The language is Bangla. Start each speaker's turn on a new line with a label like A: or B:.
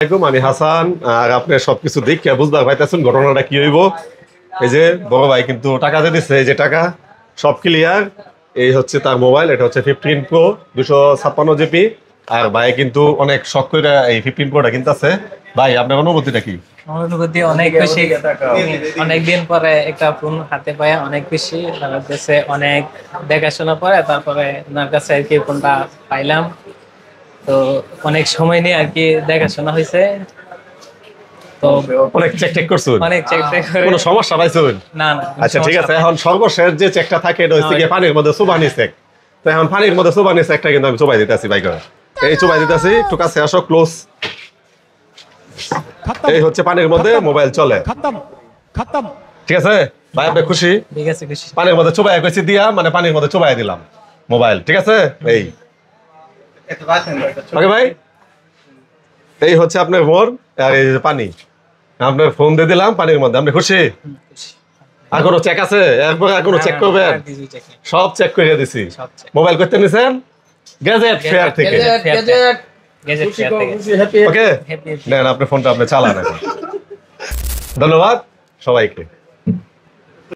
A: আমি হাসান আর আপনি সবকিছু দেখে বুঝতে পারতেছেন ঘটনাটা কি হইব। এই যে বড় ভাই কিন্তু টাকা দিয়ে দিচ্ছে, এই যে টাকা সব ক্লিয়ার। এই হচ্ছে তার মোবাইল, এটা হচ্ছে 15 প্রো 256 জিবি। আর ভাই কিন্তু অনেক শখ করে এই 15 প্রোটা কিনতেছে। ভাই আপনার অনুভূতিটা কি?
B: অনুভূতি অনেক বেশি, অনেকদিন পরে একটা ফোন হাতে পায়, অনেক বেশি লাগতেছে। অনেক দেখাশোনা পরে তারপরে ওনার কাছে আর কি ফোনটা পাইলাম। তো অনেক সময় নিয়ে আর কি দেখাশোনা হয়েছে। তো
A: অনেক চেক করছুন?
B: অনেক চেক করে
A: কোনো সমস্যা পাইছুন?
B: না না।
A: আচ্ছা ঠিক আছে, এখন সর্বশেষ যে চেকটা থাকে এটা হচ্ছে গিয়ে পানির মধ্যে চুবানি চেক। তো এখন পানির মধ্যে চুবানি চেকটা কিন্তু আমি চুবাই দিতেছি ভাই করে। এই চুবাই দিতেছি, একটু কাছে আসো, ক্লোজ। এই হচ্ছে পানির মধ্যে মোবাইল চলে। ঠিক আছে ভাই, আপনি খুশি?
B: ঠিক আছে, খুশি।
A: পানির মধ্যে চুবাই কইছি দিয়া, মানে পানির মধ্যে চুবাই দিলাম মোবাইল। ঠিক আছে, এই ওকে ভাই, এই হচ্ছে আপনার মোর আর এই যে পানি, আপনার ফোন দিয়ে দিলাম পানির মধ্যে। আপনি খুশি? আর কোনো চেক আছে? একবার আর কোনো চেক করবেন? সব চেক করে দিছি। মোবাইল করতে নিছেন গ্যাজেট ফেয়ার থেকে। ওকে নেন, আপনি ফোনটা আপনি চালান এখন। ধন্যবাদ সবাইকে।